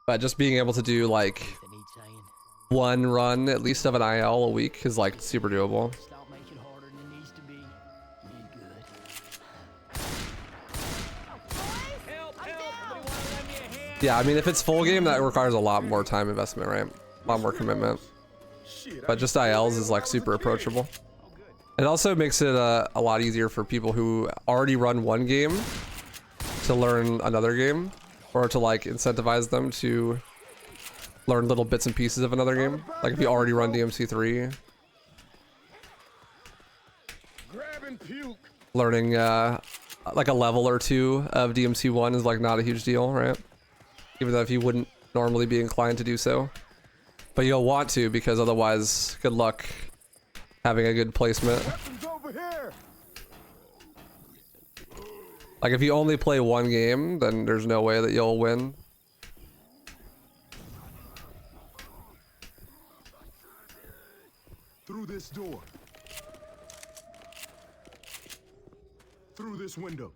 But just being able to do like one run at least of an IL a week is like super doable. Yeah, I mean, if it's full game, that requires a lot more time investment, right? A lot more commitment. But just ILs is like super approachable. It also makes it a lot easier for people who already run one game to learn another game, or to like incentivize them to learn little bits and pieces of another game. Like if you already run DMC3, learning like a level or two of DMC1 is like not a huge deal, right? Even though if you wouldn't normally be inclined to do so. But you'll want to, because otherwise, good luck having a good placement. Like if you only play one game, then there's no way that you'll win. Through this door. Through this window.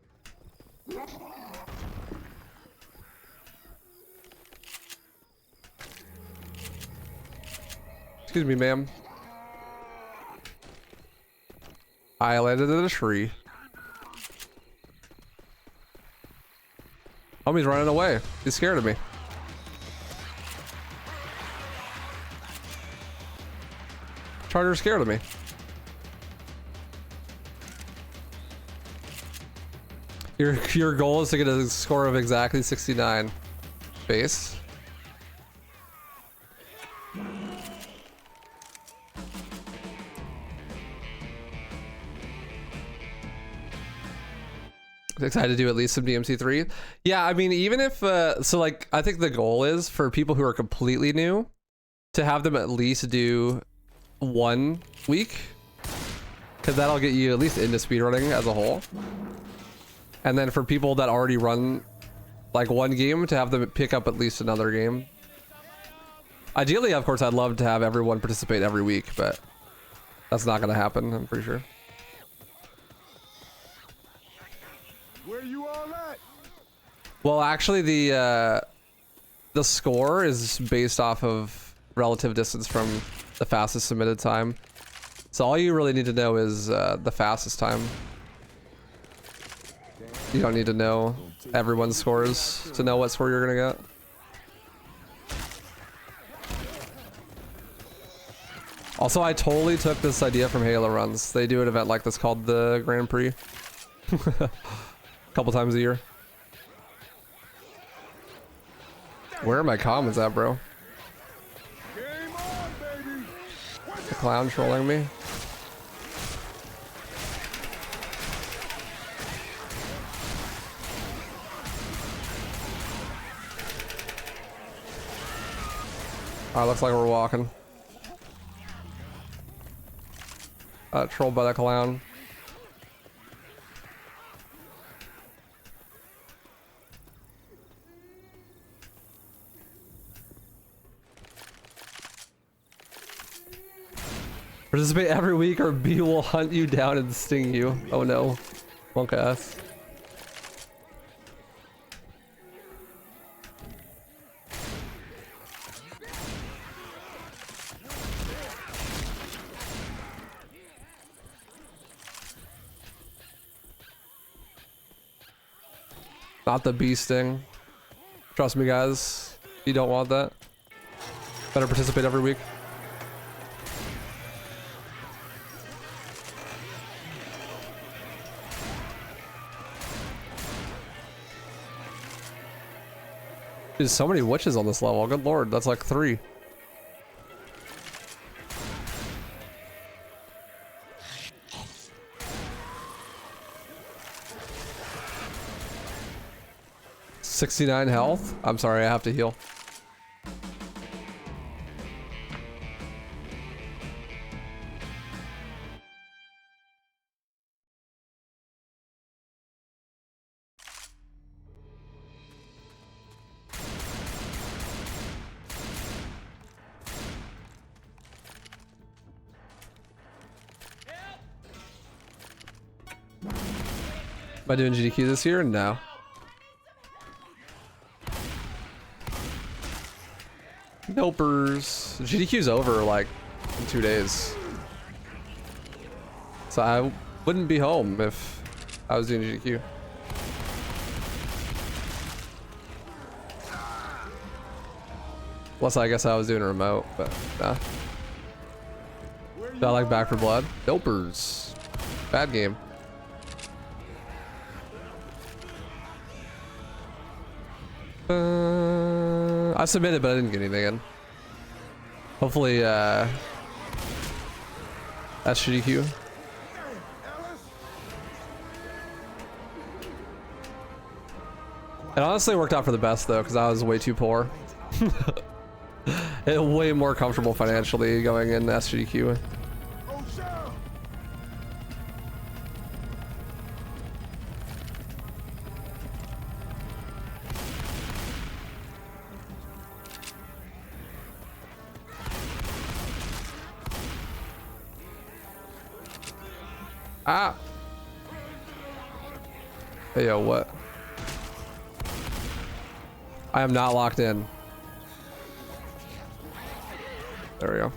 Excuse me, ma'am. I landed in a tree. Homie's running away. He's scared of me. Charger's scared of me. Your goal is to get a score of exactly 69 base. Excited to do at least some DMC3. Yeah, I mean, even if so like I think the goal is for people who are completely new to have them at least do 1 week, because that'll get you at least into speedrunning as a whole. And then for people that already run like 1 game, to have them pick up at least another game. Ideally, of course, I'd love to have everyone participate every week, but that's not gonna happen, I'm pretty sure. Where you all at? Well, actually, the score is based off of relative distance from the fastest submitted time. So all you really need to know is the fastest time. You don't need to know everyone's scores to know what score you're gonna get. Also, I totally took this idea from WaifuRuns. They do an event like this called the Grand Prix. Couple times a year. Where are my comments at, bro? The clown trolling me. Alright, looks like we're walking. Trolled by the clown. Participate every week or B will hunt you down and sting you. Oh no. Punk ass. Not the bee sting. Trust me, guys. You don't want that. Better participate every week. There's so many witches on this level. Good lord, that's like 3. $69 health? I'm sorry, I have to heal. Am I doing GDQ this year? No. Nopers. GDQ's over like in 2 days. So I wouldn't be home if I was doing GDQ. Plus, I guess I was doing a remote, but nah. Do I like Back for Blood? Dopers. Bad game. I submitted, but I didn't get anything in. Hopefully, that's GDQ. It honestly worked out for the best though, because I was way too poor. It way more comfortable financially going in SGDQ. Ah. Hey, yo, what? I am not locked in. There we go.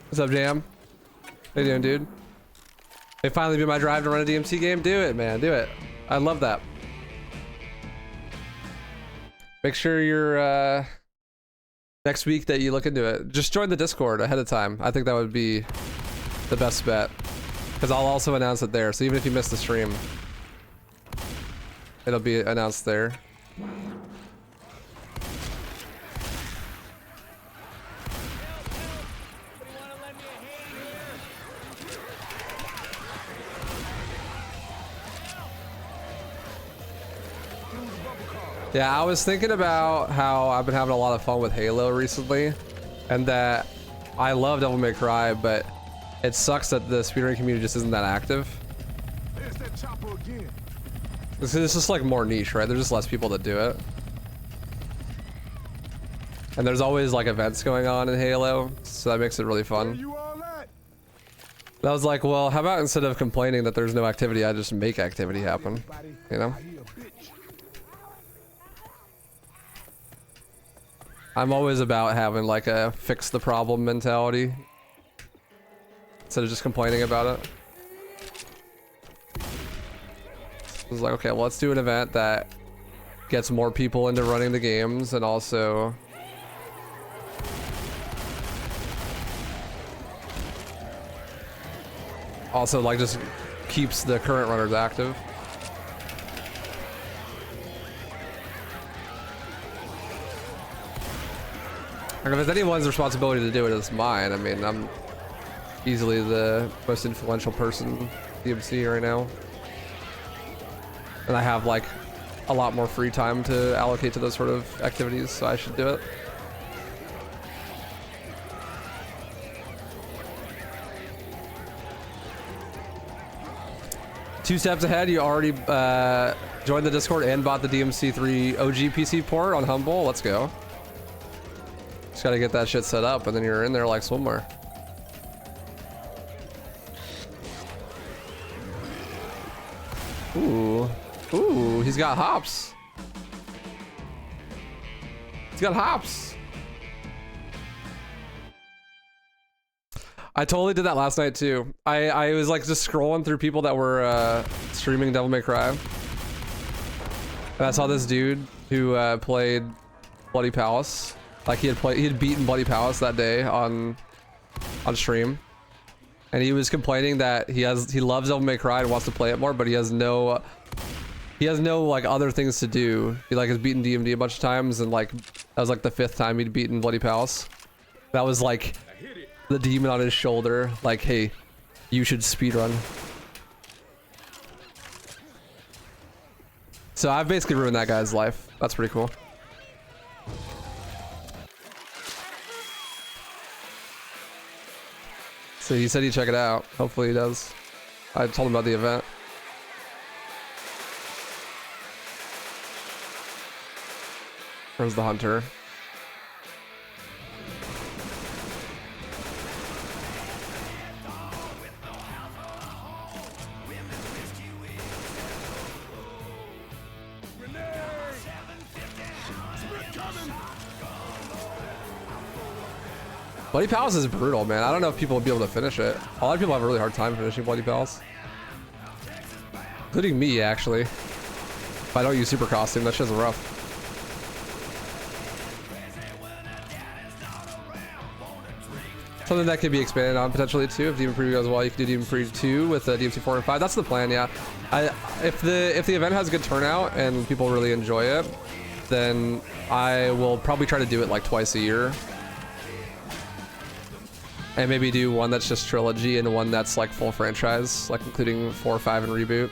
What's up, Jam? How you doing, dude? They finally be my drive to run a DMC game. Do it, man. Do it. I love that. Make sure you're next week that you look into it. Just join the Discord ahead of time. I think that would be the best bet, because I'll also announce it there. So even if you miss the stream, it'll be announced there. Yeah, I was thinking about how I've been having a lot of fun with Halo recently, and that I love Devil May Cry, but it sucks that the speedrunning community just isn't that active. There's that chopper again. It's just like more niche, right? There's just less people that do it. And there's always like events going on in Halo, so that makes it really Where fun. you all at? And I was like, well, how about instead of complaining that there's no activity, I just make activity happen, you know? I'm always about having like a fix the problem mentality instead of just complaining about it. I was like, okay, well, let's do an event that gets more people into running the games and also like just keeps the current runners active. Like, if it's anyone's responsibility to do it, it's mine. I mean, I'm easily the most influential person in DMC right now. And I have like a lot more free time to allocate to those sort of activities, so I should do it. Two steps ahead, you already joined the Discord and bought the DMC3 OG PC port on Humble. Let's go. Just gotta get that shit set up, and then you're in there like swimwear. Ooh. Ooh, he's got hops. He's got hops. I totally did that last night too. I was like just scrolling through people that were streaming Devil May Cry. And I saw this dude who played Bloody Palace. Like he had beaten Bloody Palace that day on stream, and he was complaining that he loves Devil May Cry and wants to play it more, but he has no like other things to do. He like has beaten DMD a bunch of times, and like that was like the 5th time he'd beaten Bloody Palace. That was like the demon on his shoulder, like, hey, you should speedrun. So I've basically ruined that guy's life. That's pretty cool. So he said he'd check it out. Hopefully he does. I told him about the event. Where's the hunter? Bloody Palace is brutal, man. I don't know if people will be able to finish it. A lot of people have a really hard time finishing Bloody Palace. Including me, actually. If I don't use super costume, that shit's rough. Something that could be expanded on potentially too. If Demon Preview goes well, you can do Demon Preview 2 with DMC 4 and 5. That's the plan, yeah. If the event has good turnout and people really enjoy it, then I will probably try to do it like twice a year. And maybe do one that's just trilogy and one that's like full franchise, like including 4, 5, and reboot.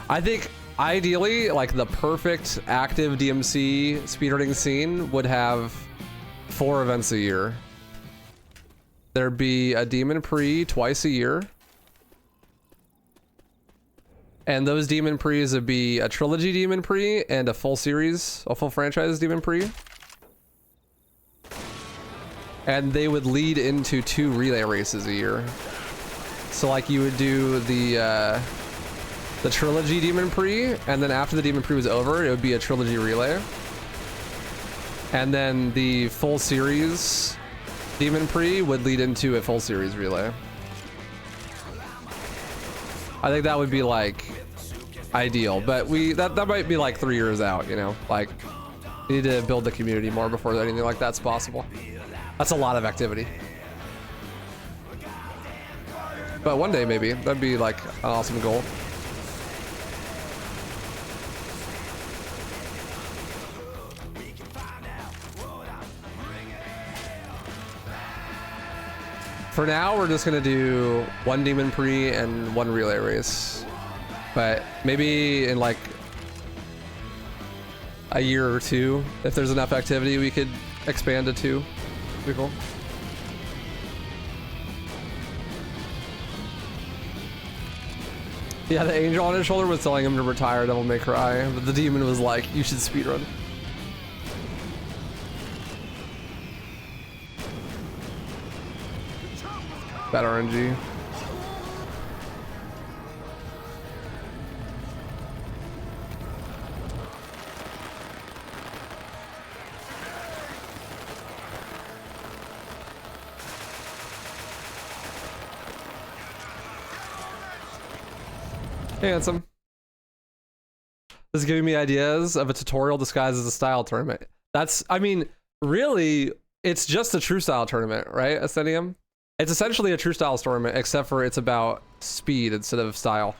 I think ideally, like the perfect active DMC speedrunning scene would have 4 events a year. There'd be a Demon Pre twice a year. And those Demon Pre's would be a trilogy Demon Pre and a full series, a full franchise Demon Pre. And they would lead into 2 relay races a year. So like you would do the trilogy Demon Pre, and then after the Demon Pre was over, it would be a trilogy relay. And then the full series Demon Pre would lead into a full series relay. I think that would be like ideal, but that might be like 3 years out, you know? Like we need to build the community more before anything like that's possible. That's a lot of activity. But one day maybe, that'd be like an awesome goal. For now, we're just gonna do 1 Demon Pre and 1 relay race. But maybe in like a year or 2, if there's enough activity, we could expand to 2. Be cool. Yeah, the angel on his shoulder was telling him to retire, Devil May Cry, but the demon was like, you should speedrun. Bad RNG. Hey, handsome. This is giving me ideas of a tutorial disguised as a style tournament. That's, I mean, really, it's just a true style tournament, right, Ascenium? It's essentially a true styles tournament, except for it's about speed instead of style.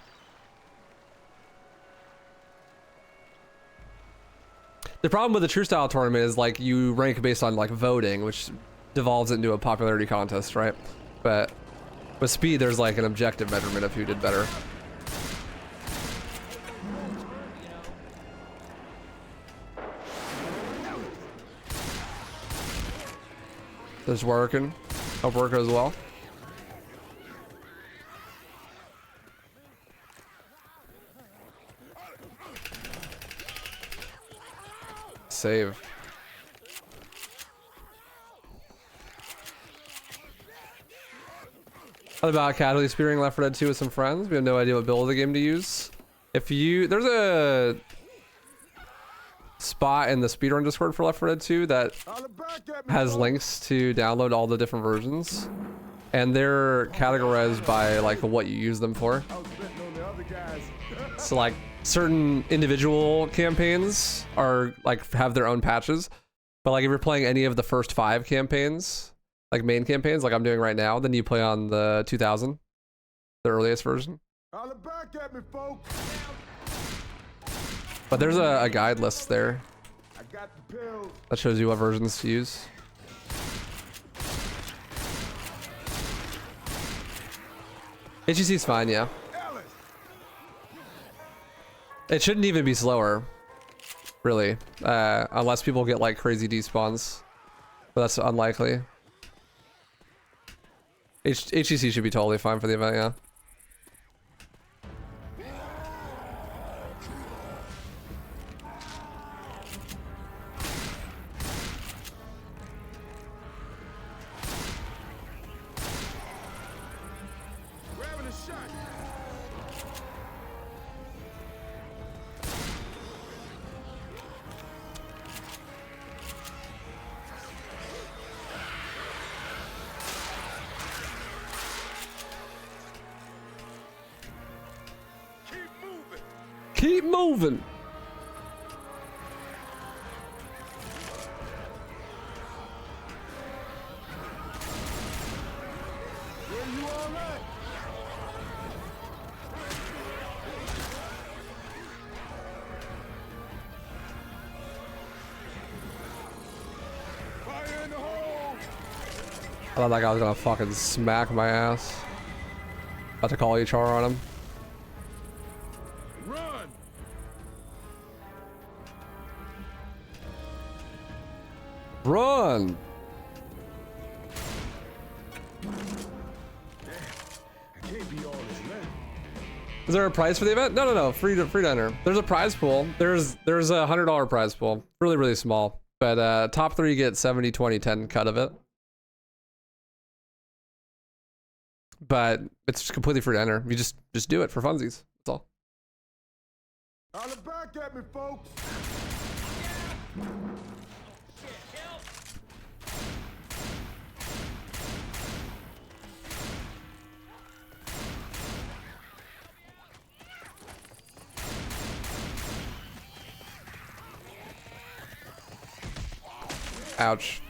The problem with the true style tournament is like you rank based on like voting, which devolves into a popularity contest, right? But with speed, there's like an objective measurement of who did better. There's working. Hope work as well. Save. What about casually spearing Left 4 Dead 2 with some friends? We have no idea what build of the game to use. If you, there's a spot in the speedrun Discord for Left 4 Dead 2 that has links to download all the different versions, and they're categorized by like what you use them for. So like certain individual campaigns are like have their own patches, but like if you're playing any of the first 5 campaigns, like main campaigns like I'm doing right now, then you play on the 2000, the earliest version. But there's a guide list there that shows you what versions to use. HEC's fine, yeah. It shouldn't even be slower, really, unless people get like crazy despawns, but that's unlikely. HEC should be totally fine for the event, yeah. Grabbing a shot. Keep moving. Where you all at? Fire in the hole. I thought that guy was gonna fucking smack my ass. About to call HR on him. Run. Run! I can't be all this left. Is there a prize for the event? No, no, no. Free to enter. There's a prize pool. There's a $100 prize pool. Really, really small. But top 3 get 70, 20, 10 cut of it. But it's completely free to enter. You just do it for funsies. That's all. Holla back at me, folks. Ouch.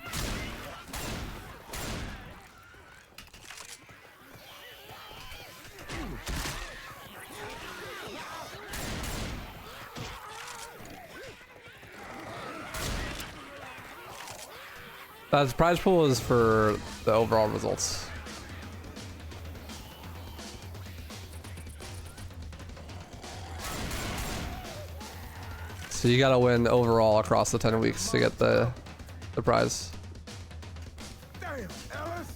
The prize pool is for the overall results. So you gotta win overall across the 10 weeks to get the prize. Damn, Ellis.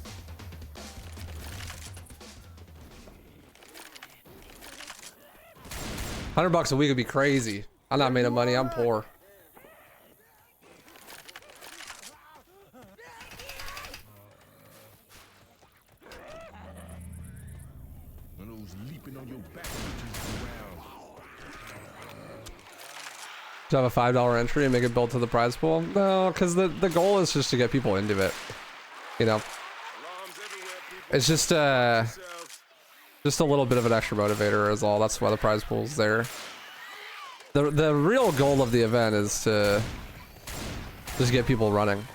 $100 a week would be crazy. I'm not made of money. I'm poor. One of those leaping on your back bitches around. To have a $5 entry and make it build to the prize pool? No, because the goal is just to get people into it. You know, it's just a little bit of an extra motivator is all. That's why the prize pool's there. The real goal of the event is to just get people running.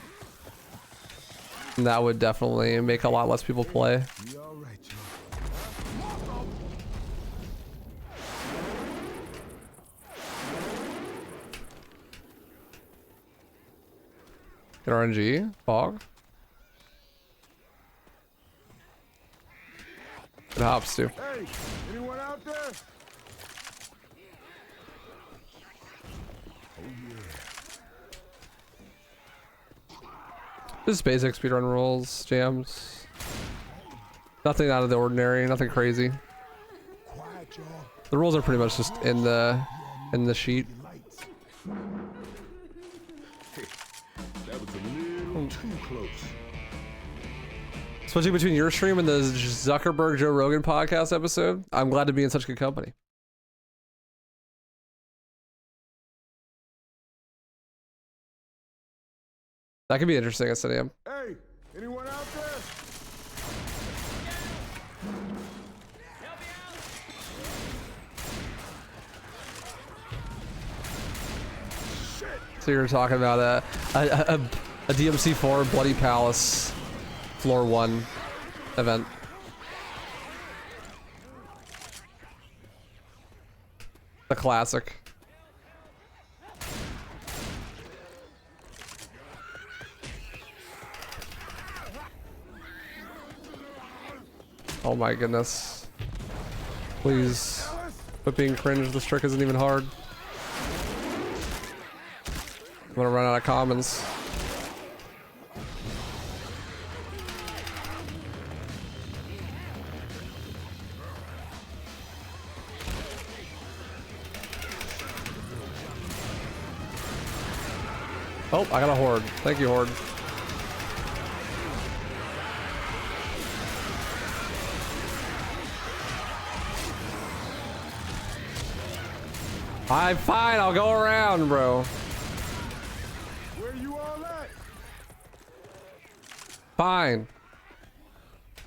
And that would definitely make a lot less people play. We all right, y'all. Get RNG, fog. Good hops too. Hey, anyone out there? Oh yeah. Just basic speedrun rules, jams. Nothing out of the ordinary, nothing crazy. Quiet, y'all. The rules are pretty much just in the sheet. Lights. That was a little too close. Switching between your stream and the Zuckerberg Joe Rogan podcast episode, I'm glad to be in such good company. That could be interesting at Cineum. Hey, anyone out there? So you're talking about a DMC4 Bloody Palace Floor 1 event. The classic. Oh my goodness. Please. But being cringe, this trick isn't even hard. I'm gonna run out of commons. Oh, I got a horde. Thank you, horde. I'm fine. I'll go around, bro. Where you all at? Fine.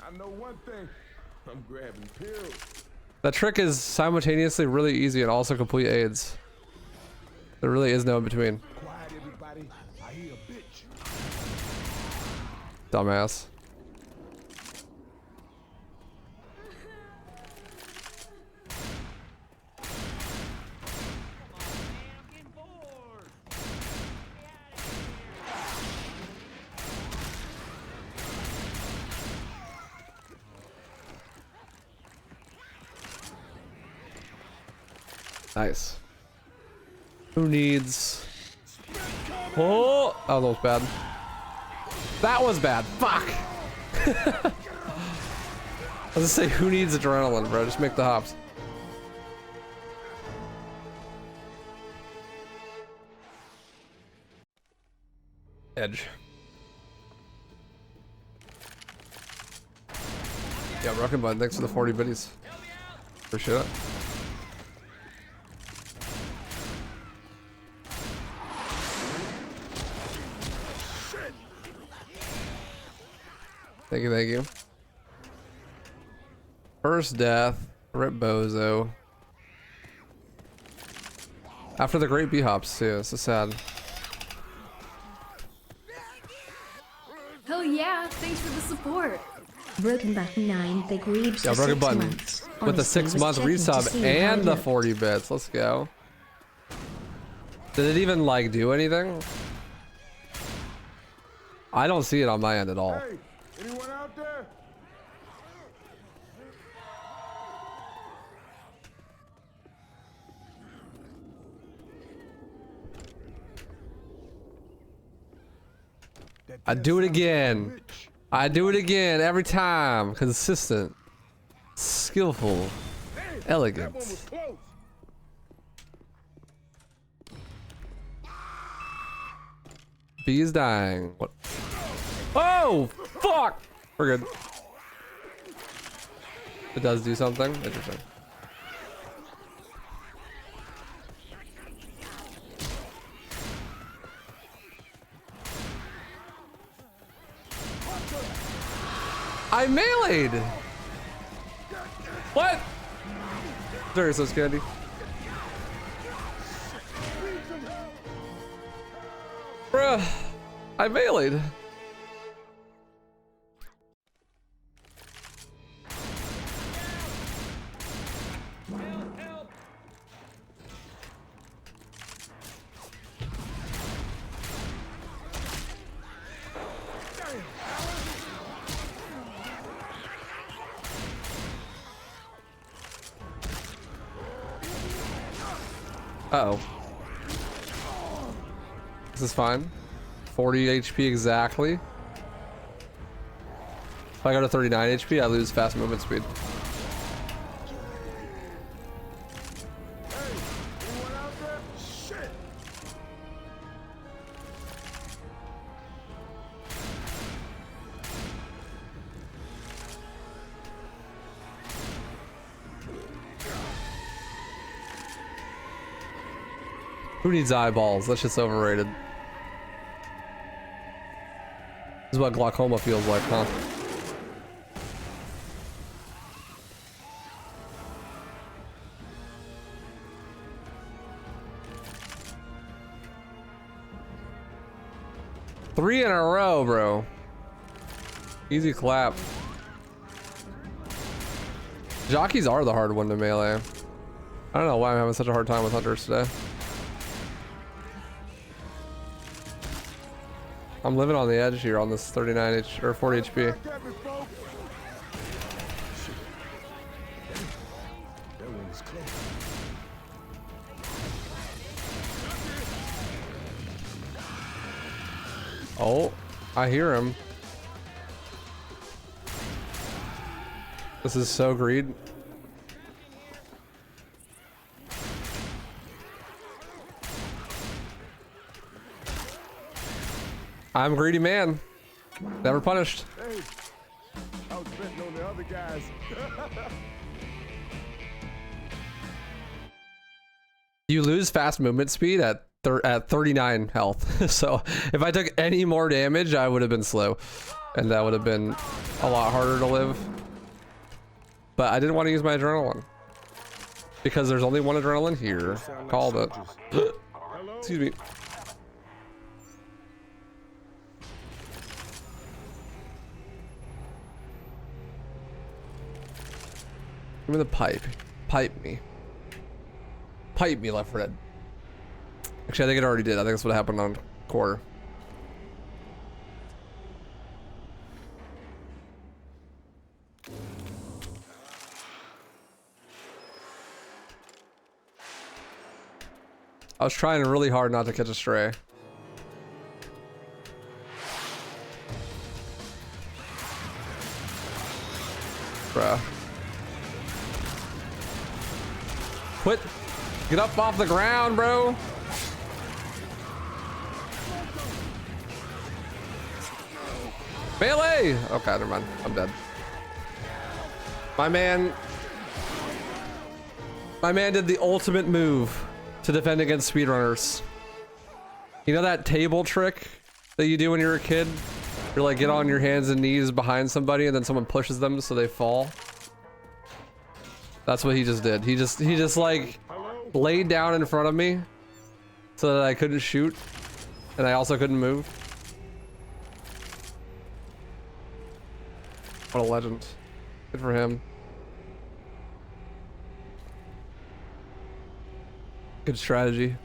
I know one thing. I'm grabbing pills. That trick is simultaneously really easy and also complete AIDS. There really is no in between. Quiet, everybody. I hear a bitch. Dumbass. Nice. Who needs... Oh, that was bad. That was bad. Fuck. I was gonna say, who needs adrenaline, bro? Just make the hops. Edge. Yeah, Rocket Bud, thanks for the 40 biddies. Appreciate it. Thank you, thank you. First death, Rip Bozo. After the great B-hops too, it's so sad. Hell yeah, thanks for the support. Broken Button 9, Big Reebs. Yeah, Broken Button with the Honestly, 6-month was checking to resub see how and it the looked. 40 bits. Let's go. Did it even like do anything? I don't see it on my end at all. Hey, anyone out there? I do it again. I do it again every time. Consistent, skillful, elegant. That one was close. B is dying. What? Oh, fuck! We're good. It does do something. Interesting. I meleeed! What? Very so scary. Bruh, I meleeed. Uh-oh. This is fine. 40 HP exactly. If I go to 39 HP, I lose fast movement speed. Hey, anyone out there? Shit. Who needs eyeballs? That shit's overrated. This is what glaucoma feels like, huh? Three in a row, bro. Easy clap. Jockeys are the hard one to melee. I don't know why I'm having such a hard time with hunters today. I'm living on the edge here on this 39 H or 40 HP. Back at me, folks. Shit. That one was close. Oh, I hear him. This is so greed. I'm a greedy man. Never punished. Hey, I was betting on the other guys. You lose fast movement speed at 39 health. So if I took any more damage, I would have been slow. And that would have been a lot harder to live. But I didn't want to use my adrenaline. Because there's only one adrenaline here. Called it. Excuse me. Give me the pipe. Pipe me. Pipe me, Left 4 Dead. Actually, I think it already did. I think that's what happened on quarter. I was trying really hard not to catch a stray. Bruh. Quit. Get up off the ground, bro. Melee! Okay, never mind. I'm dead. My man did the ultimate move to defend against speedrunners. You know that table trick that you do when you're a kid? You're like, get on your hands and knees behind somebody and then someone pushes them so they fall. That's what he just did. He just like laid down in front of me so that I couldn't shoot and I also couldn't move. What a legend. Good for him. Good strategy.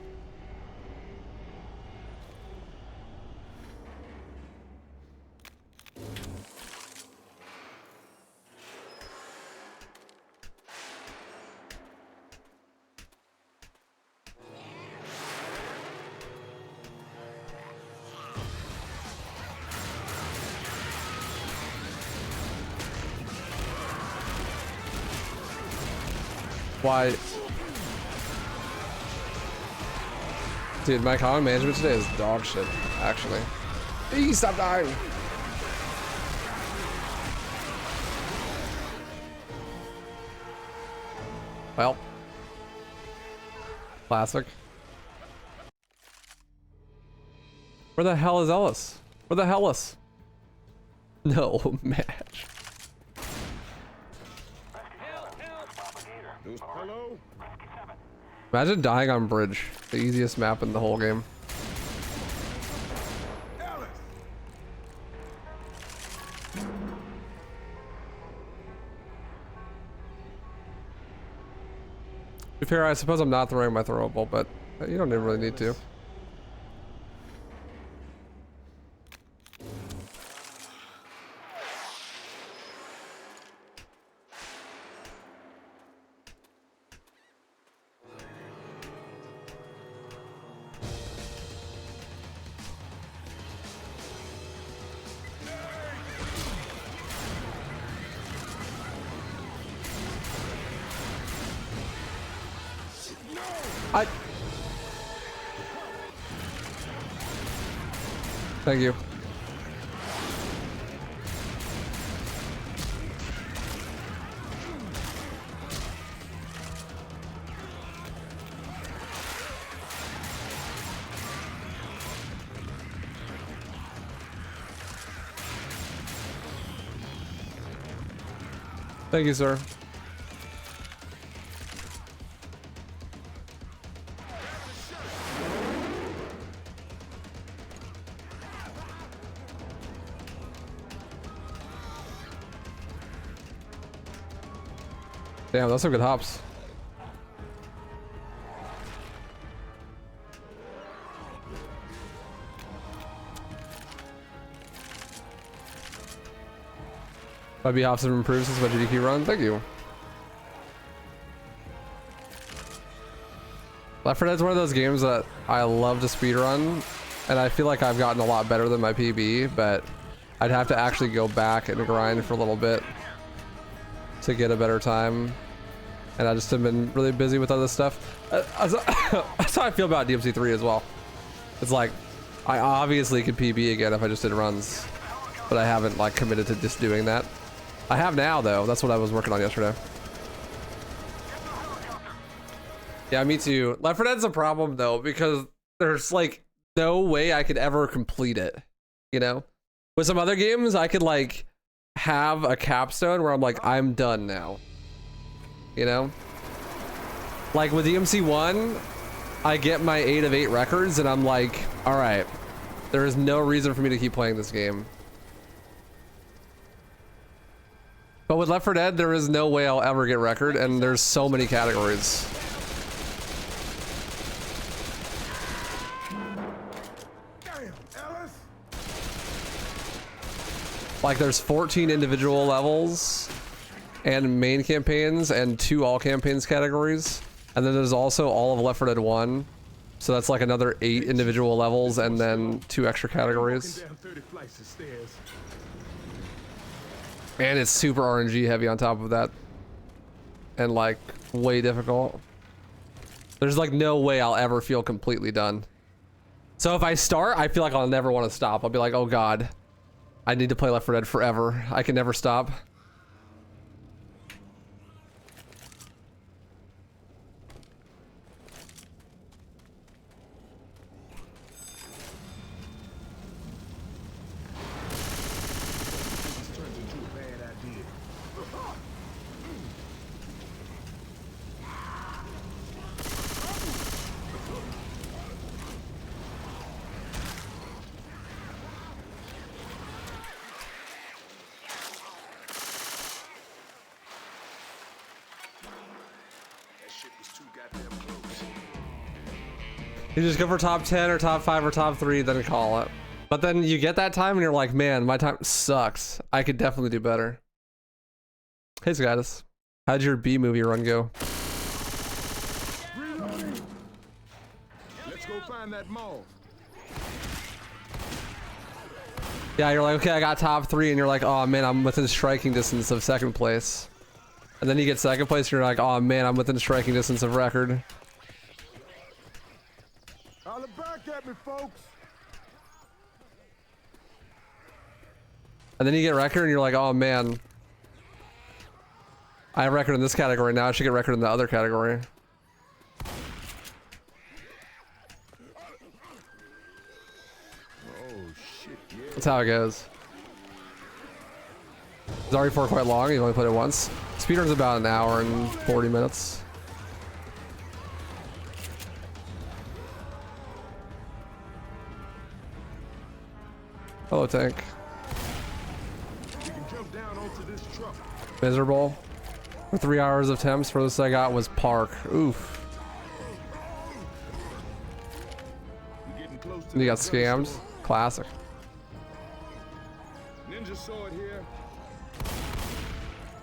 Why? Dude, my common management today is dog shit, actually. Eee, stop dying! Well. Classic. Where the hell is Ellis? Where the hell is? No match. Hello? Imagine dying on bridge. The easiest map in the whole game. Alice. To be fair, I suppose I'm not throwing my throwable, but you don't really need to. Thank you. Thank you, sir. Damn, that's some good hops. Might be hops have improved since my GDQ run. Thank you. Left 4 Dead is one of those games that I love to speedrun, and I feel like I've gotten a lot better than my PB, but I'd have to actually go back and grind for a little bit to get a better time. And I just have been really busy with other stuff. That's how I feel about DMC3 as well. It's like, I obviously could PB again if I just did runs, but I haven't like committed to just doing that. I have now though. That's what I was working on yesterday. Yeah, me too. Left 4 Dead's a problem though because there's like no way I could ever complete it. You know, with some other games I could like have a capstone where I'm like I'm done now. You know, like with DMC1, I get my 8 of 8 records and I'm like, all right, there is no reason for me to keep playing this game. But with Left 4 Dead, there is no way I'll ever get record, and there's so many categories. Like there's 14 individual levels and main campaigns and 2 all campaigns categories. And then there's also all of Left 4 Dead 1. So that's like another 8 individual levels and then 2 extra categories. And it's super RNG heavy on top of that. And like way difficult. There's like no way I'll ever feel completely done. So if I start, I feel like I'll never want to stop. I'll be like, oh God, I need to play Left 4 Dead forever. I can never stop. You just go for top 10 or top 5 or top 3, then call it. But then you get that time and you're like, man, my time sucks. I could definitely do better. Hey, Skatus. How'd your B movie run go? Reloading. Let's go find that mall. Yeah, you're like, okay, I got top 3, and you're like, oh man, I'm within striking distance of 2nd place. And then you get 2nd place, and you're like, oh man, I'm within striking distance of record. Holla back at me, folks. And then you get record, and you're like, oh man, I have record in this category now. I should get record in the other category. Oh shit, yeah. That's how it goes. Is RE4 quite long? You only played it once? Speedrun's about an hour and 40 minutes. Hello, tank. You can jump down onto this truck. Miserable. For 3 hours of temps, furthest I got was park. Oof. We're getting close to And you got that scammed. drugstore. Classic. Ninja sword here.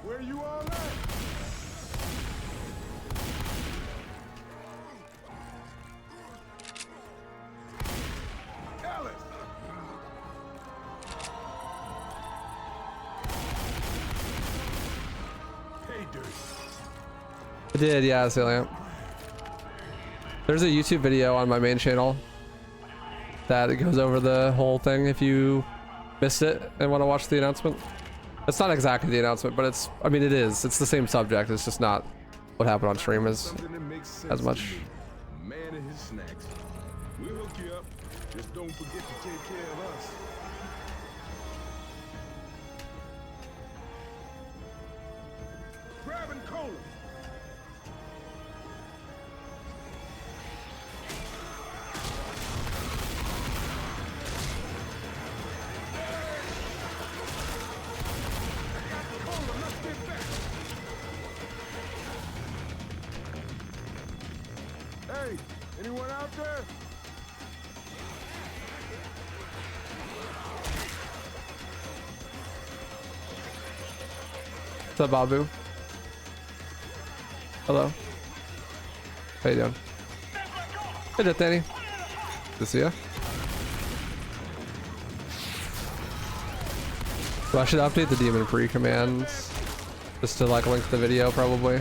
Where you all at? Alice. Hey, dude. I did, yeah, Salient. There's a YouTube video on my main channel that goes over the whole thing if you missed it and want to watch the announcement. It's not exactly the announcement, but it's, I mean, it is. It's the same subject. It's just not what happened on stream as much. A man and his snacks. We'll hook you up. Just don't forget to take care of us. Grabbing cola. Cola, let's get back. Hey, anyone out there? What's up, Babu? Hello. How you doing? Hey, there, Danny. Good to see ya. So I should update the demon pre commands just to like link the video probably.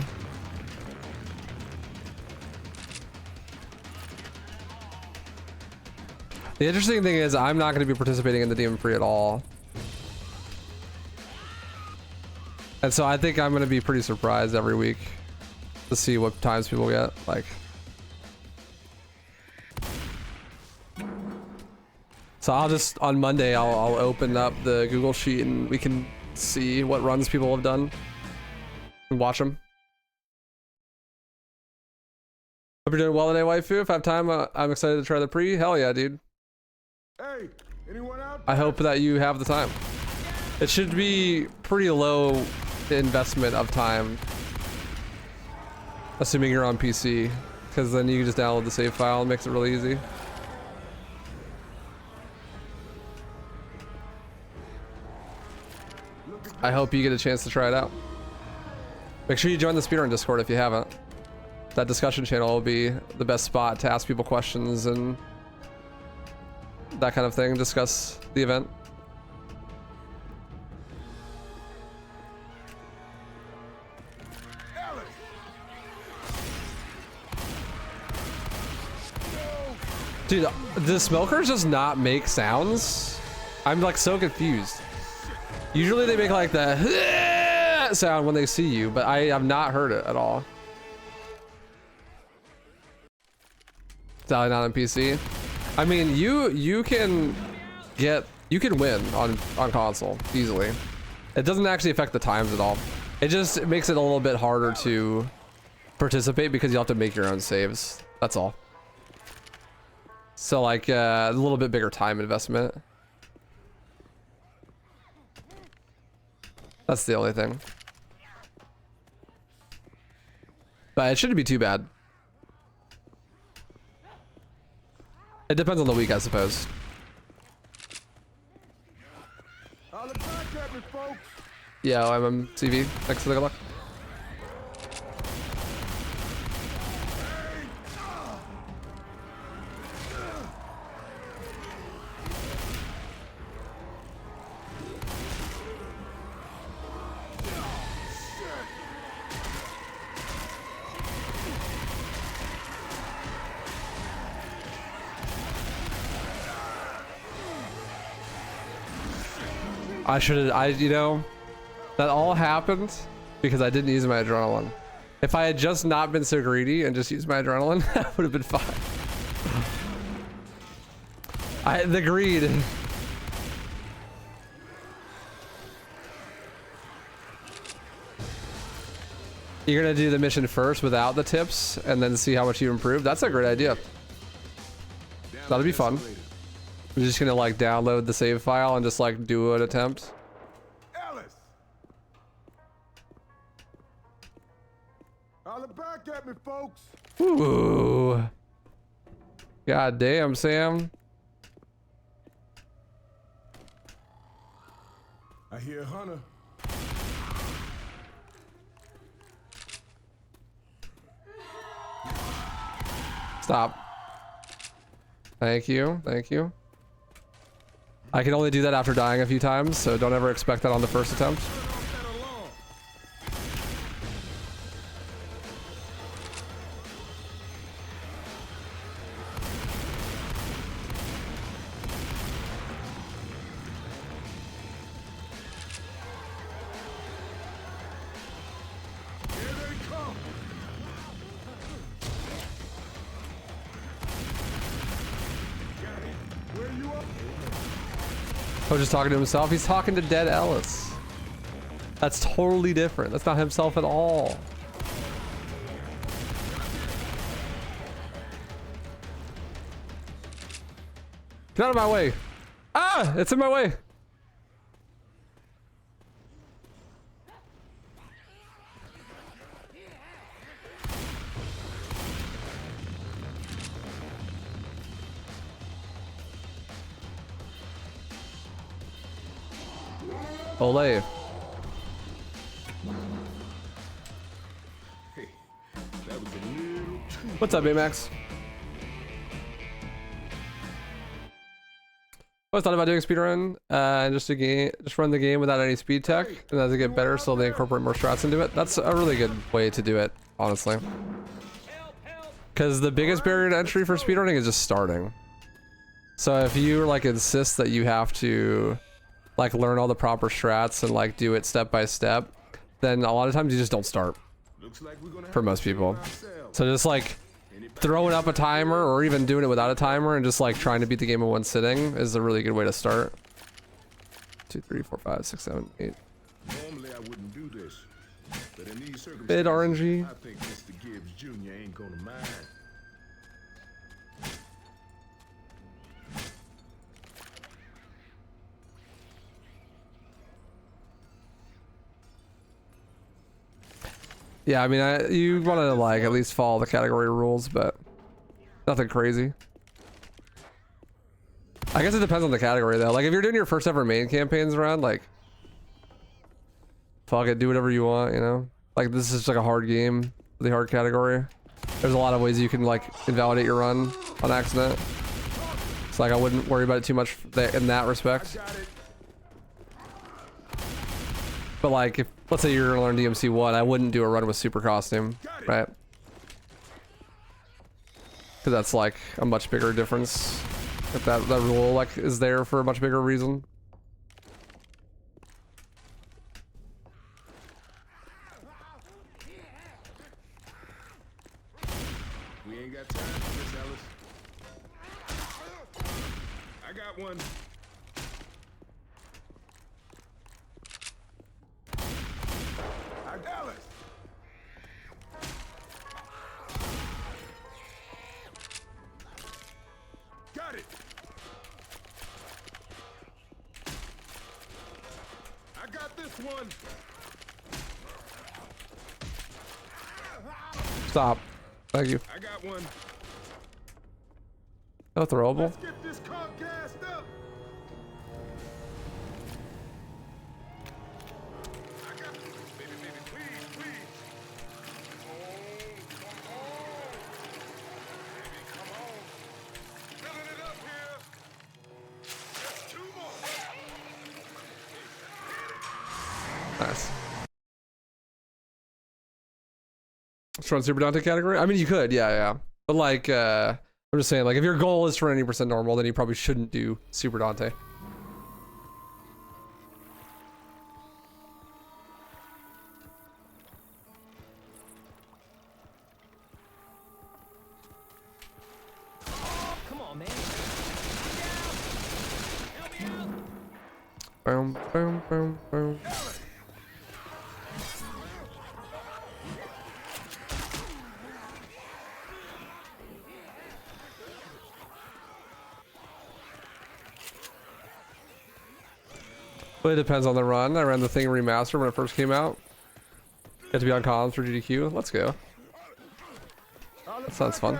The interesting thing is I'm not going to be participating in the Demon Free at all. And so I think I'm going to be pretty surprised every week to see what times people get. Like, so I'll just, on Monday, I'll open up the Google Sheet and we can see what runs people have done and watch them. Hope you're doing well today, waifu. If I have time, I'm excited to try the pre. Hell yeah, dude. Hey, anyone out? I hope that you have the time. It should be pretty low investment of time, assuming you're on PC, because then you can just download the save file and makes it really easy. I hope you get a chance to try it out. Make sure you join the Speedrun Discord if you haven't. That discussion channel will be the best spot to ask people questions and that kind of thing, discuss the event. Dude, the smokers just not make sounds? I'm like so confused. Usually they make like the sound when they see you, but I have not heard it at all. It's not on PC. I mean, you can win on console easily. It doesn't actually affect the times at all. It just makes it a little bit harder to participate because you have to make your own saves. That's all. So like a little bit bigger time investment. That's the only thing. But it shouldn't be too bad. It depends on the week, I suppose. Yeah, I'm CV. Thanks for the good luck. You know, that all happened because I didn't use my adrenaline. If I had just not been so greedy and just used my adrenaline, that would have been fine. The greed. You're gonna do the mission first without the tips and then see how much you improve? That's a great idea. That'll be fun. I'm just gonna like download the save file and just like do an attempt. Alice! Holla back at me, folks. Ooh. God damn, Sam. I hear Hunter. Stop. Thank you. Thank you. I can only do that after dying a few times, so don't ever expect that on the first attempt. I was just talking to himself. He's talking to dead Ellis. That's totally different. That's not himself at all. Get out of my way. Ah, it's in my way. Olay. Hey, that was a little too. What's up, Baymax? I thought about doing speedrun and just run the game without any speed tech, and as it get better, so they incorporate more strats into it. That's a really good way to do it, honestly. Because the biggest barrier to entry for speedrunning is just starting. So if you like insist that you have to like learn all the proper strats and like do it step by step, then a lot of times you just don't start Looks like we're gonna for have most to people. ourselves. So just like throwing up a timer or even doing it without a timer and just like trying to beat the game in one sitting is a really good way to start. 2, 3, 4, 5, 6, 7, 8. Normally I wouldn't do this, but in these circumstances, Bit RNG. I think Mr. Gibbs Jr. ain't gonna mind. Yeah, I mean, you want to like at least follow the category rules, but nothing crazy. I guess it depends on the category though. Like if you're doing your first ever main campaigns run, like fuck it, do whatever you want, you know? Like this is just like a hard game, the hard category. There's a lot of ways you can like invalidate your run on accident. So like I wouldn't worry about it too much in that respect. But like if, let's say you're gonna learn DMC 1, I wouldn't do a run with super costume, right? Because that's like a much bigger difference. If that rule like is there for a much bigger reason. We ain't got time for this, Ellis. I got one. Alice. Got it. I got this one. Stop. Thank you. I got one. No throwable. Let's get this car gassed up. I got baby, please, please. Come on. Baby, come on. Filling it up here. Just 2 more. Nice. Let's run Super Dante category? I mean, you could, yeah. But like, I'm just saying, like, if your goal is to run 80% normal, then you probably shouldn't do Super Dante. Come on, man. Help me out. Boom, boom, boom, boom. But it depends on the run. I ran the thing remastered when it first came out. Get to be on comms for GDQ. Let's go. That sounds fun.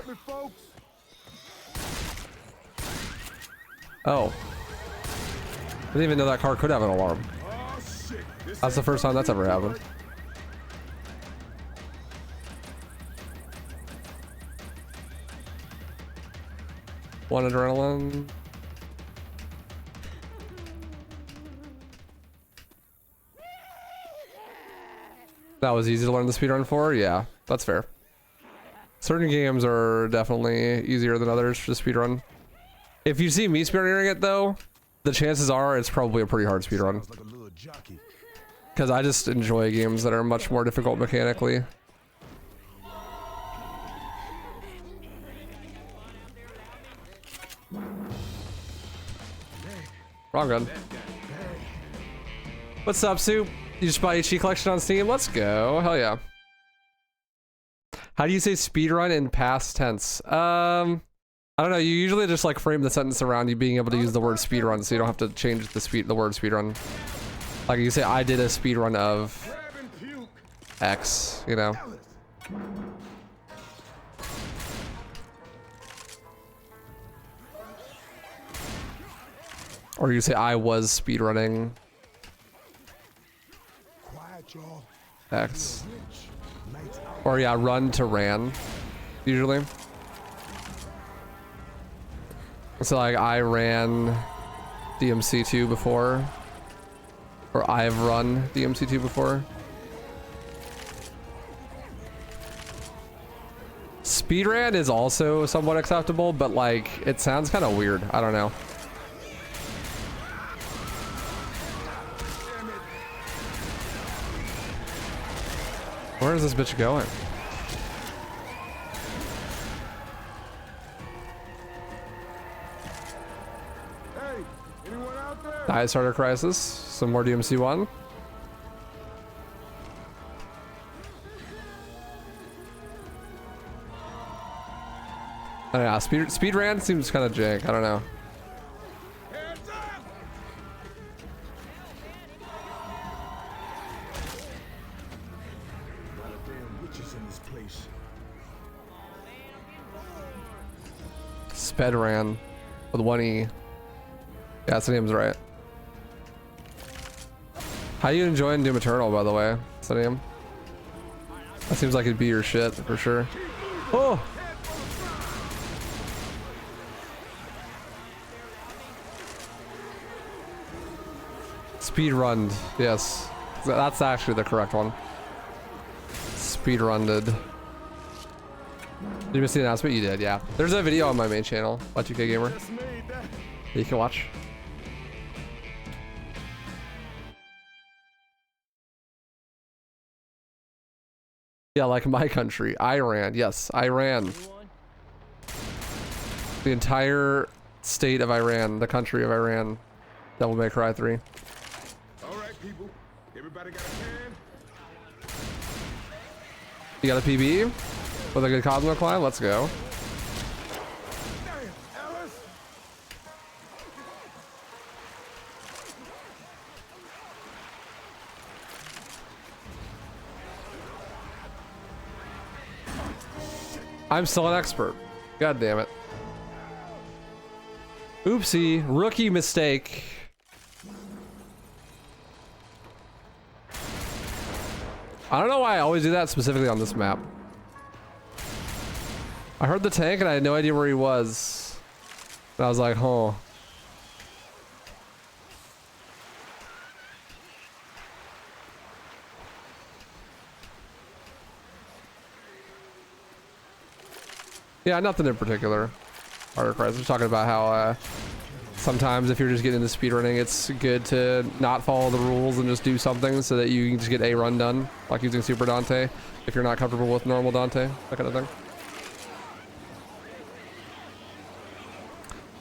Oh. I didn't even know that car could have an alarm. That's the first time that's ever happened. One adrenaline. That was easy to learn the speedrun for? Yeah, that's fair. Certain games are definitely easier than others to speedrun. If you see me speedrunning it though, the chances are it's probably a pretty hard speedrun. Because I just enjoy games that are much more difficult mechanically. Wrong gun. What's up, Soup? You just bought HG collection on Steam? Let's go. Hell yeah. How do you say speedrun in past tense? I don't know. You usually just like frame the sentence around you being able to use the word speedrun, so you don't have to change the word speedrun. Like you say, I did a speedrun of X, you know. Or you say I was speedrunning X. Or yeah, run to ran, usually. So like I ran DMC2 before. Or I've run DMC2 before. Speedrun is also somewhat acceptable, but like it sounds kind of weird. I don't know. Where is this bitch going? Hey, anyone out there? Diet Starter Crisis. Some more DMC1. I don't know. Speedrun seems kind of jank. I don't know. Hands up! A lot of damn witches in this place. Speedrun with 1E. Yeah, that's the name's right. How you enjoying Doom Eternal, by the way, Sodium? That seems like it'd be your shit for sure. Oh! Speedrunned, yes. That's actually the correct one. Speedrunned. Did you miss the announcement? You did, yeah. There's a video on my main channel, Y2K Gamer. Just made that. That you can watch. Yeah, like my country, Iran. Yes, Iran. The entire state of Iran, the country of Iran. Devil May Cry 3. All right, people. Everybody got a can? You got a PB? With a good Cosmo climb? Let's go. Damn, Alice. I'm still an expert. God damn it. Oopsie. Rookie mistake. I don't know why I always do that specifically on this map. I heard the tank and I had no idea where he was. And I was like, oh. Yeah, nothing in particular. Harder Crisis. We're talking about how sometimes if you're just getting into speedrunning, it's good to not follow the rules and just do something so that you can just get a run done, like using Super Dante, if you're not comfortable with normal Dante, that kind of thing.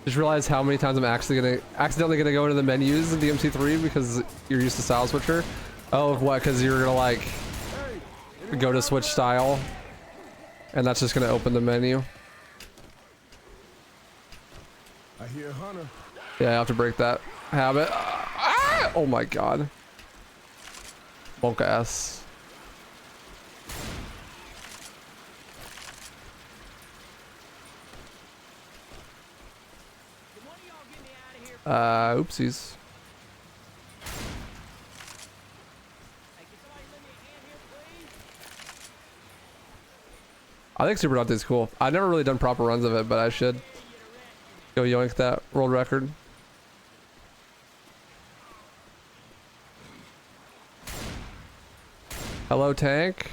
Just realize how many times I'm actually accidentally gonna go into the menus in DMC3 because you're used to style switcher. Oh, what? Because you're gonna like go to switch style, and that's just gonna open the menu. I hear Hunter. Yeah, I have to break that habit. Oh my god. Bonka S. Oopsies. I think Super Dante is cool. I've never really done proper runs of it, but I should go yoink that world record. Hello, tank.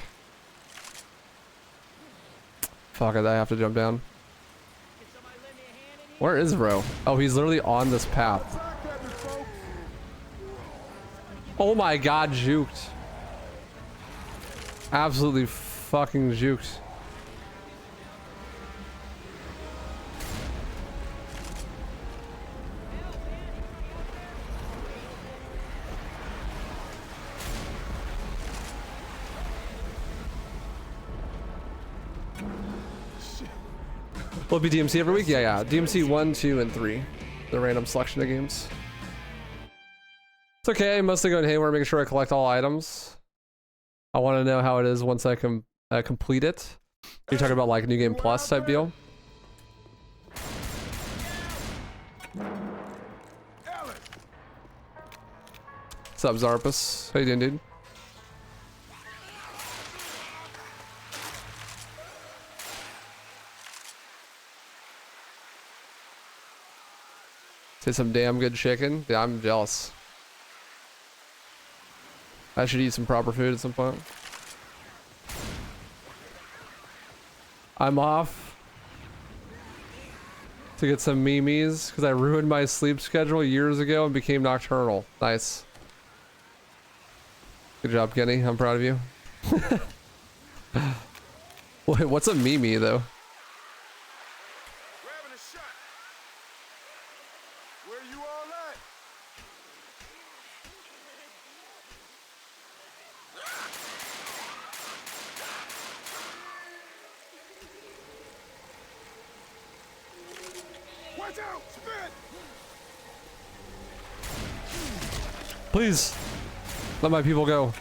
Fuck it, I have to jump down. Where is Ro? Oh, he's literally on this path. Oh my god, juked. Absolutely fucking juked. Will it be DMC every week? Yeah. DMC 1, 2, and 3. The random selection of games. It's okay. I'm mostly going haywire, making sure I collect all items. I want to know how it is once I can complete it. You're talking about like New Game Plus type deal? What's up, Zarpus? How you doing, dude? Say some damn good chicken. Yeah, I'm jealous. I should eat some proper food at some point. I'm off to get some memes because I ruined my sleep schedule years ago and became nocturnal. Nice. Good job, Kenny. I'm proud of you. Wait, what's a meme though? Grabbing a shot. Where you all at? Watch out! Spit! Please let my people go.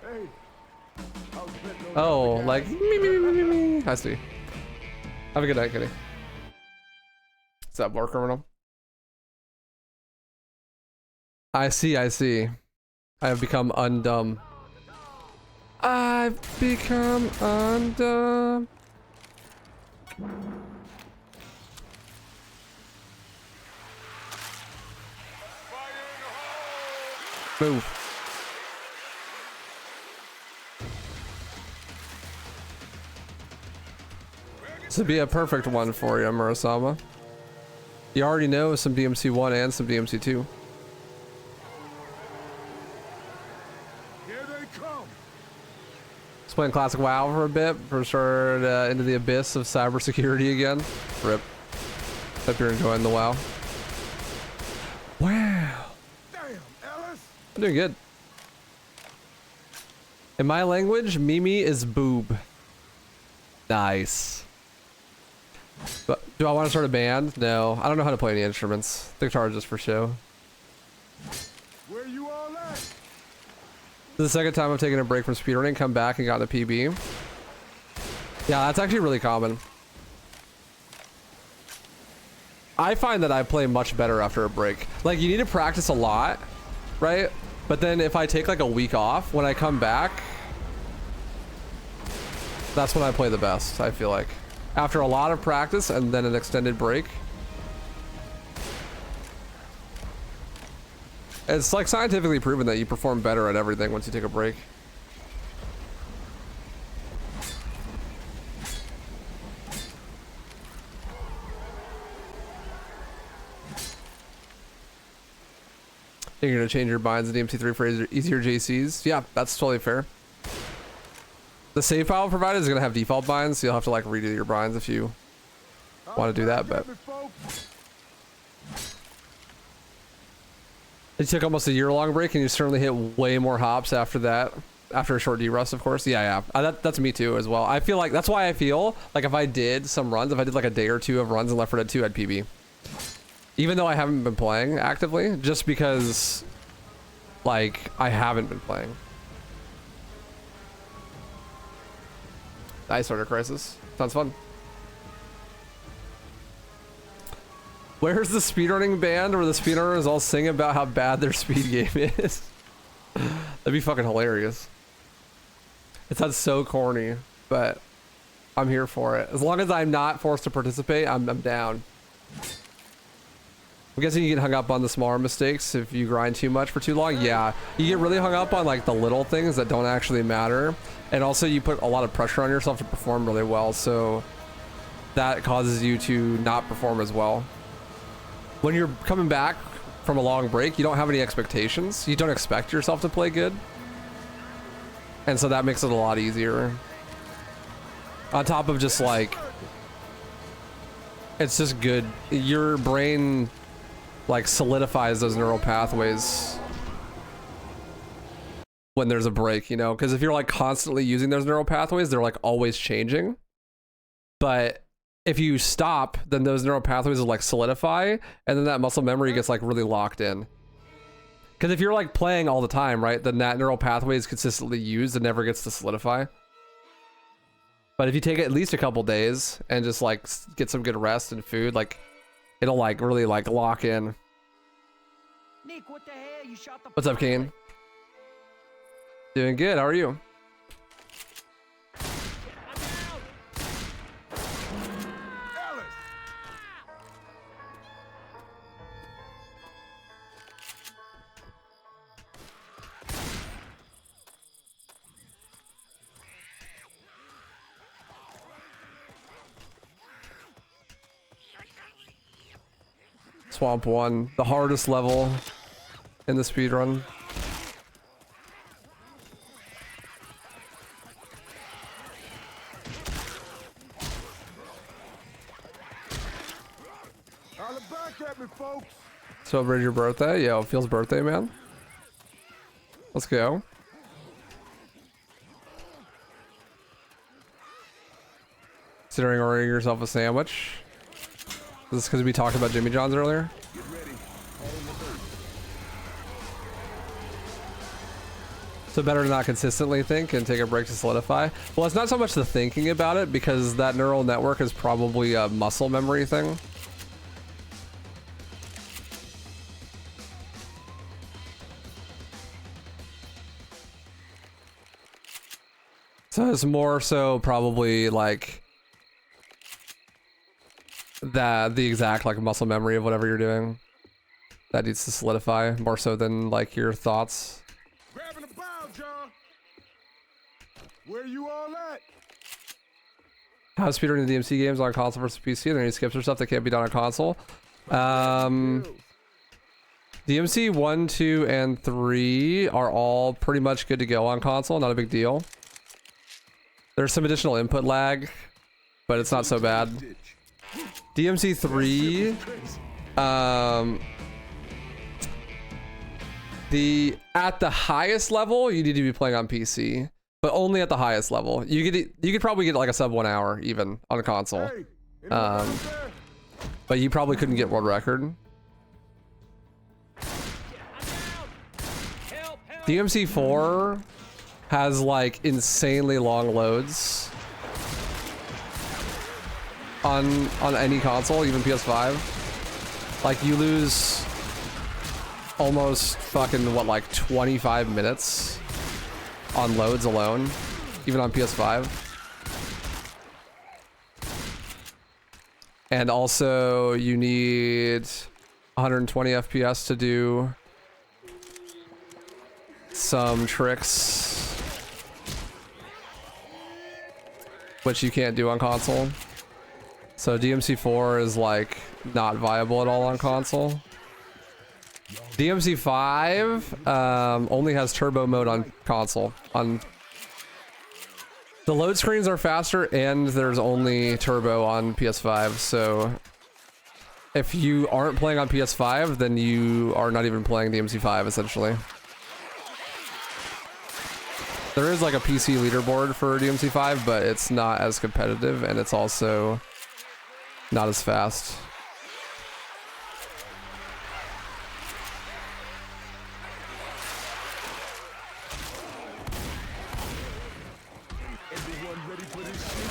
Hey. Oh, like me. I see. Have a good night, Kenny. Is that war criminal? I see. I have become undumb. I've become undumb. Move. This would be a perfect one for you, Murasama. You already know some DMC1 and some DMC2. Here they come. Just playing classic WoW for a bit, for sure, into the abyss of cybersecurity again. RIP. Hope you're enjoying the WoW. Wow. Damn, Ellis. I'm doing good. In my language, Mimi is boob. Nice. But do I want to start a band? No, I don't know how to play any instruments. The guitar is just for show. Where you all at? This is the second time I've taken a break from speedrunning, come back and gotten a PB. Yeah, that's actually really common. I find that I play much better after a break. Like, you need to practice a lot, right? But then if I take like a week off, when I come back, that's when I play the best, I feel like. After a lot of practice and then an extended break. It's like scientifically proven that you perform better at everything once you take a break. You're gonna change your binds in DMC3 for easier JCs? Yeah, that's totally fair. The save file provided is gonna have default binds, so you'll have to like redo your binds if you want to do that, but you took almost a year-long break and you certainly hit way more hops after that, after a short D-rust, of course. Yeah. That's me too as well. I feel like that's why I feel like if I did some runs, if I did like a day or two of runs in Left 4 Dead 2, I'd PB. Even though I haven't been playing actively, just because like I haven't been playing. Ice Order Crisis. Sounds fun. Where's the speedrunning band where the speedrunners all sing about how bad their speed game is? That'd be fucking hilarious. It sounds so corny, but I'm here for it. As long as I'm not forced to participate, I'm down. I'm guessing you get hung up on the smaller mistakes if you grind too much for too long. Yeah, you get really hung up on like the little things that don't actually matter. And also you put a lot of pressure on yourself to perform really well. So that causes you to not perform as well. When you're coming back from a long break, you don't have any expectations. You don't expect yourself to play good. And so that makes it a lot easier. On top of just like, it's just good. Your brain like solidifies those neural pathways when there's a break, you know, because if you're like constantly using those neural pathways, they're like always changing. But if you stop, then those neural pathways will like solidify, and then that muscle memory gets like really locked in. Because if you're like playing all the time, right, then that neural pathway is consistently used and never gets to solidify. But if you take at least a couple days and just like get some good rest and food, like it'll like really like lock in. Nick, what the hell? You shot the What's up, Kane? Doing good. How are you? Ellis. Swamp 1, the hardest level in the speedrun. Holla back at me, folks. Celebrate your birthday? Yo, feels birthday, man. Let's go. Considering ordering yourself a sandwich. Is this because we talked about Jimmy John's earlier? Get ready. So better to not consistently think and take a break to solidify. Well, it's not so much the thinking about it, because that neural network is probably a muscle memory thing. So it's more so probably like that the exact like muscle memory of whatever you're doing that needs to solidify more so than like your thoughts. Grabbing a bow, John. Where you all at? How to speedrun the DMC games on console versus PC? Are there any skips or stuff that can't be done on console? DMC 1, 2, and 3 are all pretty much good to go on console. Not a big deal. There's some additional input lag, but it's not so bad. DMC 3, at the highest level, you need to be playing on PC, but only at the highest level. You could probably get like a sub 1 hour even on a console, Hey, anyone out there? but you probably couldn't get world record. DMC 4 has like insanely long loads on any console, even PS5. Like you lose almost fucking what, like 25 minutes on loads alone, even on PS5. And also you need 120 FPS to do some tricks, which you can't do on console. So DMC 4 is like not viable at all on console. DMC 5 only has turbo mode on console. The load screens are faster and there's only turbo on PS5. So if you aren't playing on PS5, then you are not even playing DMC 5 essentially. There is like a PC leaderboard for DMC 5, but it's not as competitive and it's also not as fast. Everyone ready for this shit?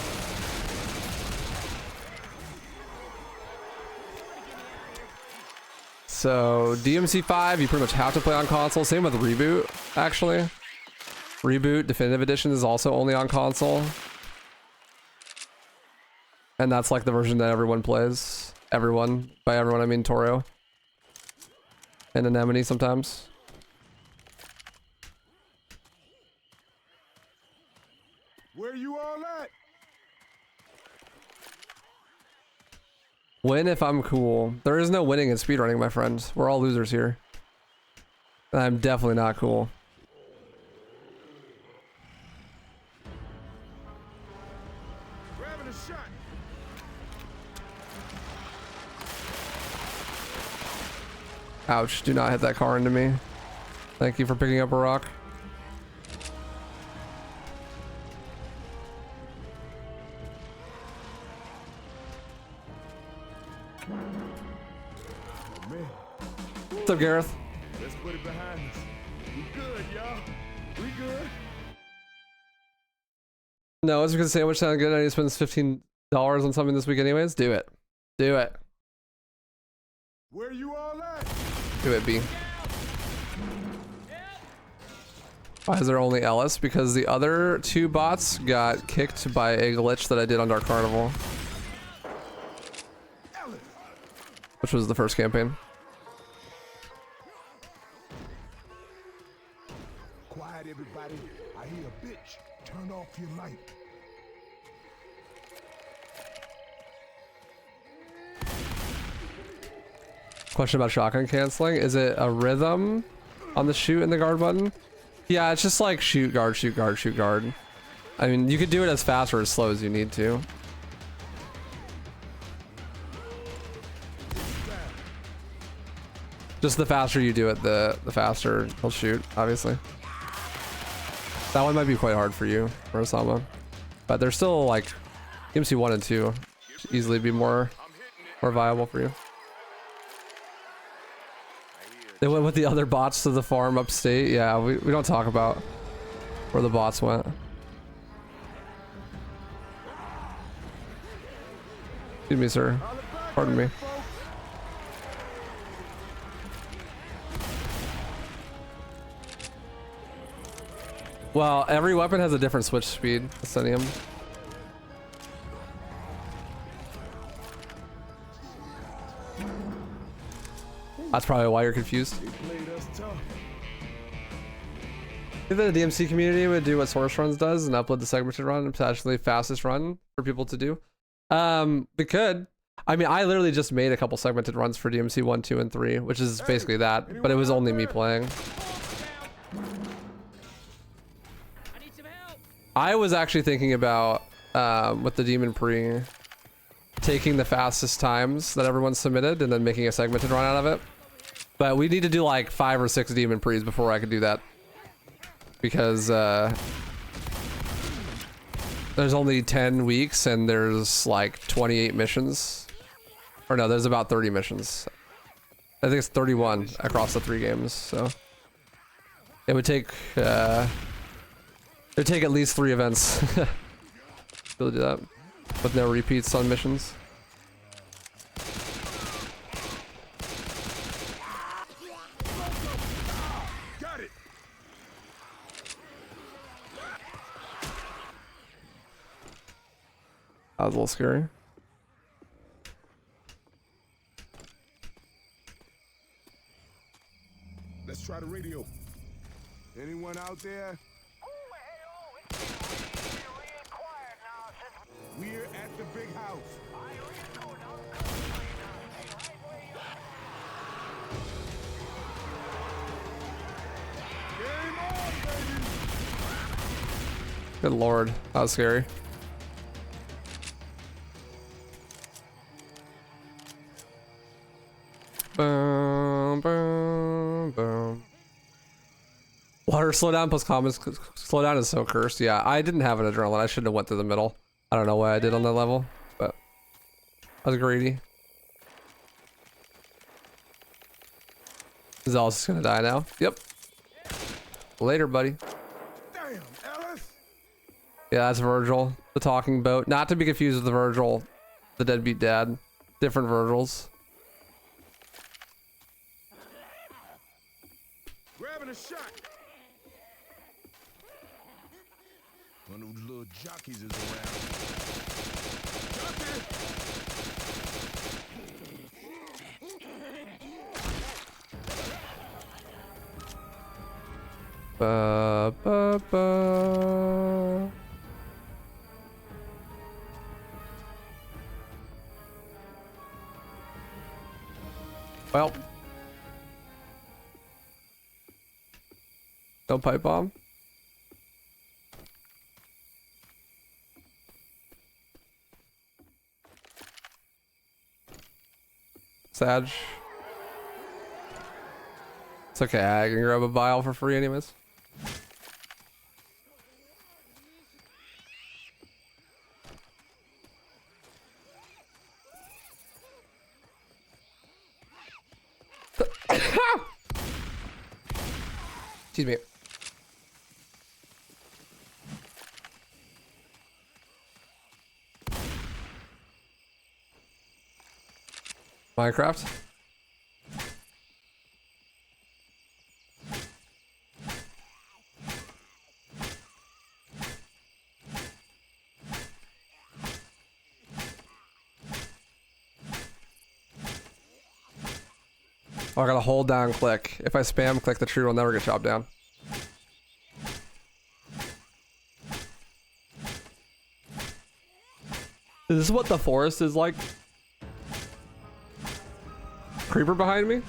So DMC 5, you pretty much have to play on console. Same with Reboot, actually. Reboot Definitive Edition is also only on console. And that's like the version that everyone plays. Everyone. By everyone, I mean Toro. And Anemone sometimes. Where you all at? Win if I'm cool. There is no winning in speedrunning, my friends. We're all losers here. And I'm definitely not cool. Grabbing a shot. Ouch, do not hit that car into me. Thank you for picking up a rock. Oh, man. What's up, Gareth? Let's put it behind us. We good, y'all. We good. No, it's because the sandwich sounded good. I need to spend $15 on something this week anyways. Do it. Do it. Where you all at? Do it, B. Why is there only Ellis? Because the other two bots got kicked by a glitch that I did on Dark Carnival. Which was the first campaign. Quiet, everybody. I hear a bitch. Turn off your light. Question about shotgun canceling. Is it a rhythm on the shoot and the guard button? Yeah, it's just like shoot, guard, shoot, guard, shoot, guard. I mean, you could do it as fast or as slow as you need to. Just the faster you do it, the faster he'll shoot, obviously. That one might be quite hard for you, Rosama. But they're still like, DMC 1 and 2 should easily be more viable for you. They went with the other bots to the farm upstate. Yeah, we don't talk about where the bots went. Excuse me, sir. Pardon me. Well, every weapon has a different switch speed, Ascenium. That's probably why you're confused. I think that the DMC community would do what Source Runs does and upload the segmented run and potentially fastest run for people to do. We could. I mean, I literally just made a couple segmented runs for DMC 1, 2, and 3, which is basically that, but it was only me playing. I was actually thinking about, with the Demon Pre, taking the fastest times that everyone submitted and then making a segmented run out of it. But we need to do like 5 or 6 Demon Pre's before I could do that. Because there's only 10 weeks and there's like 28 missions. Or no, there's about 30 missions. I think it's 31 across the 3 games, so it would take at least 3 events to do that with no repeats on missions. That was a little scary. Let's try the radio. Anyone out there? We're at the big house. Game on, baby. Good lord, that was scary. Boom, boom, boom. Water slowdown plus common slowdown is so cursed. Yeah, I didn't have an adrenaline. I shouldn't have went through the middle. I don't know what I did on that level, but I was greedy. Zell's just gonna die now. Yep. Later, buddy. Damn, Ellis. Yeah, that's Virgil, the talking boat. Not to be confused with the Virgil, the deadbeat dad. Different Virgils. Grabbing a shot. One of those little jockeys is around. Jockey! Ba, ba, ba. Well. No pipe bomb. Sag. It's okay, I can grab a vial for free anyways. Excuse me. Minecraft. Oh, I gotta hold down click. If I spam click the tree, will never get chopped down. Is this what the forest is like? creeper behind me.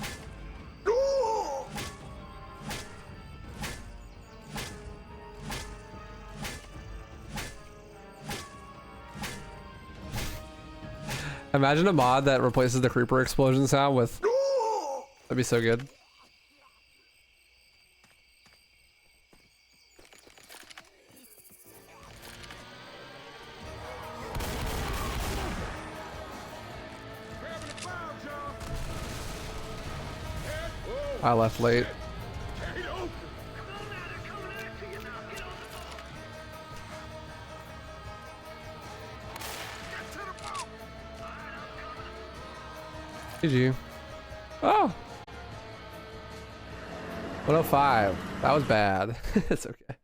Imagine a mod that replaces the creeper explosion sound with. That'd be so good. I left late. GG. Oh. 105. That was bad. It's okay.